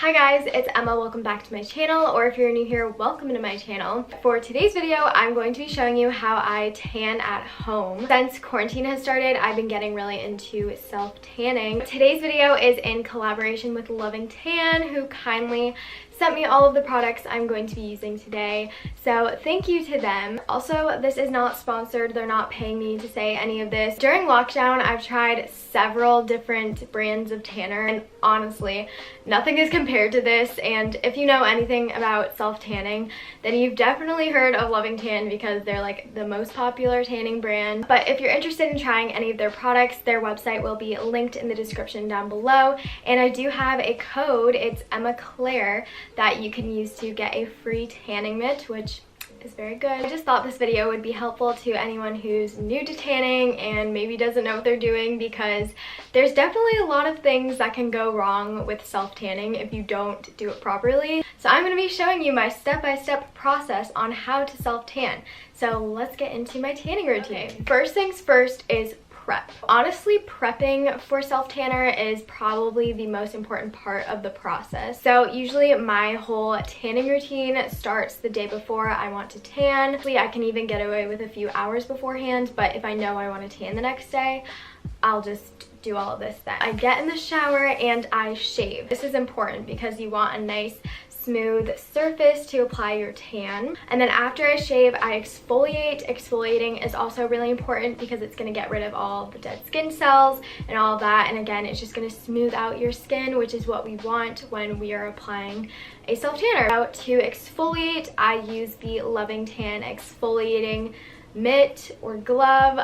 Hi guys, it's Emma. Welcome back to my channel, or if you're new here, welcome to my channel. For today's video, I'm going to be showing you how I tan at home. Since quarantine has started, I've been getting really into self-tanning. Today's video is in collaboration with Loving Tan, who kindly sent me all of the products I'm going to be using today, so thank you to them. Also, this is not sponsored. They're not paying me to say any of this. During lockdown, I've tried several different brands of tanner, and honestly, nothing is compared to this. And if you know anything about self-tanning, then you've definitely heard of Loving Tan because they're like the most popular tanning brand. But if you're interested in trying any of their products, their website will be linked in the description down below. And I do have a code, it's Emma Claire, that you can use to get a free tanning mitt, which is very good. I just thought this video would be helpful to anyone who's new to tanning and maybe doesn't know what they're doing, because there's definitely a lot of things that can go wrong with self-tanning if you don't do it properly. So I'm going to be showing you my step-by-step process on how to self-tan. So let's get into my tanning routine. Okay. First things first is prep. Honestly, prepping for self-tanner is probably the most important part of the process. So usually my whole tanning routine starts the day before I want to tan. I can even get away with a few hours beforehand, but if I know I want to tan the next day, I'll just do all of this then. I get in the shower and I shave. This is important because you want a nice smooth surface to apply your tan. And then after I shave, I exfoliate. Exfoliating is also really important because it's going to get rid of all the dead skin cells and all of that. And again, it's just going to smooth out your skin, which is what we want when we are applying a self-tanner. Now to exfoliate, I use the Loving Tan exfoliating mitt or glove,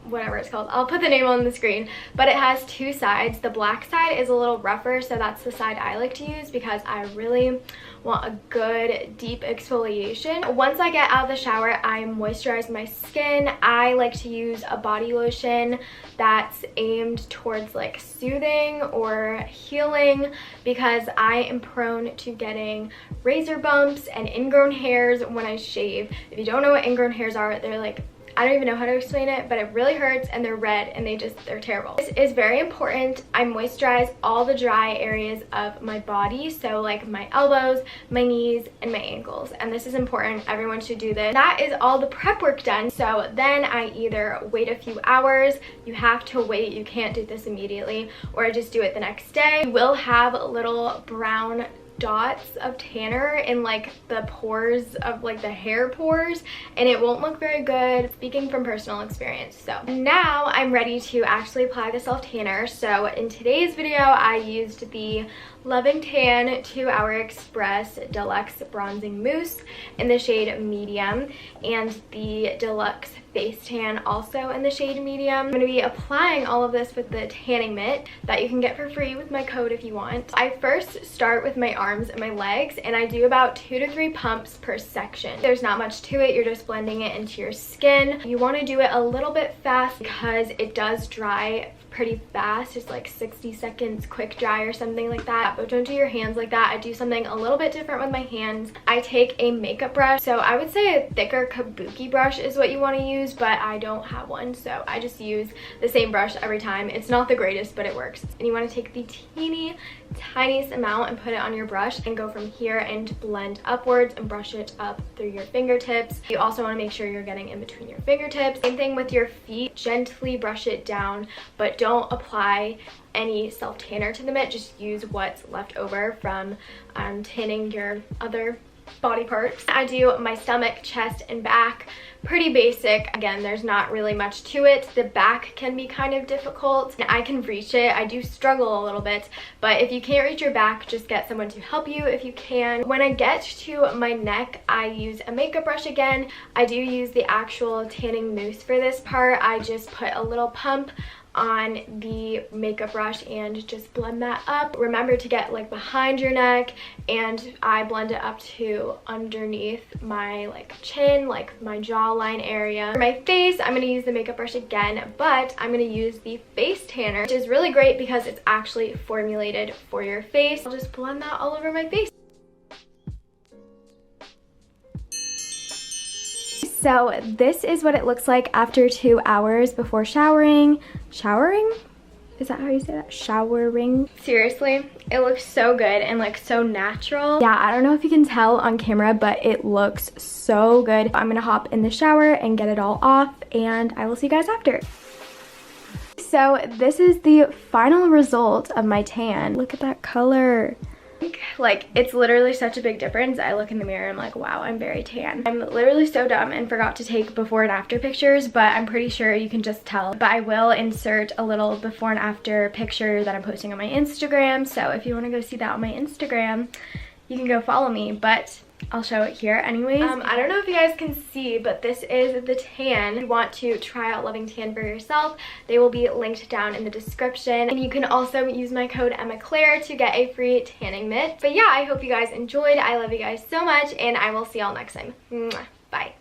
whatever it's called. I'll put the name on the screen, but it has two sides. The black side is a little rougher, so that's the side I like to use because I really want a good deep exfoliation. Once I get out of the shower, I moisturize my skin. I like to use a body lotion that's aimed towards like soothing or healing because I am prone to getting razor bumps and ingrown hairs when I shave. If you don't know what ingrown hairs are, they're like, I don't even know how to explain it, but it really hurts and they're red and they're terrible. This is very important. I moisturize all the dry areas of my body, so like my elbows, my knees, and my ankles. And this is important. Everyone should do this. That is all the prep work done. So then I either wait a few hours. You have to wait. You can't do this immediately, or I just do it the next day. You will have little brown dots of tanner in like the pores of like the hair pores, and it won't look very good, speaking from personal experience. So now I'm ready to actually apply the self-tanner. So in today's video, I used the Loving Tan 2 Hour Express Deluxe Bronzing Mousse in the shade medium, and the Deluxe Face Tan also in the shade medium. I'm going to be applying all of this with the tanning mitt that you can get for free with my code if you want. I first start with my arms and my legs, and I do about 2 to 3 pumps per section. There's not much to it. You're just blending it into your skin. You want to do it a little bit fast because it does dry pretty fast. It's like 60 seconds quick dry or something like that, but don't do your hands like that. I do something a little bit different with my hands. I take a makeup brush, so I would say a thicker kabuki brush is what you want to use, but I don't have one, so I just use the same brush every time. It's not the greatest, but it works. And you want to take the teeny tiniest amount and put it on your brush and go from here and blend upwards and brush it up through your fingertips. You also want to make sure you're getting in between your fingertips. Same thing with your feet. Gently brush it down, but don't apply any self-tanner to the mitt. Just use what's left over from tanning your other body parts. I do my stomach, chest, and back. Pretty basic. Again, there's not really much to it. The back can be kind of difficult. I can reach it. I do struggle a little bit, but if you can't reach your back, just get someone to help you if you can. When I get to my neck, I use a makeup brush again. I do use the actual tanning mousse for this part. I just put a little pump on the makeup brush and just blend that up. Remember to get like behind your neck, and I blend it up to underneath my like chin, like my jawline area. For my face, I'm going to use the makeup brush again, but I'm going to use the face tanner, which is really great because it's actually formulated for your face. I'll just blend that all over my face. So this is what it looks like after 2 hours before showering. is that how you say that? Showering. Seriously, it looks so good and like so natural. Yeah, I don't know if you can tell on camera, but it looks so good. I'm gonna hop in the shower and get it all off, and I will see you guys after. So this is the final result of my tan. Look at that color. Like, it's literally such a big difference. I look in the mirror and I'm like, wow, I'm very tan. I'm literally so dumb and forgot to take before and after pictures, but I'm pretty sure you can just tell. But I will insert a little before and after picture that I'm posting on my Instagram. So if you want to go see that on my Instagram, you can go follow me, but I'll show it here anyways. I don't know if you guys can see, but this is the tan. If you want to try out Loving Tan for yourself, they will be linked down in the description. And you can also use my code EmmaClaire to get a free tanning mitt. But yeah, I hope you guys enjoyed. I love you guys so much, and I will see y'all next time. Mwah. Bye.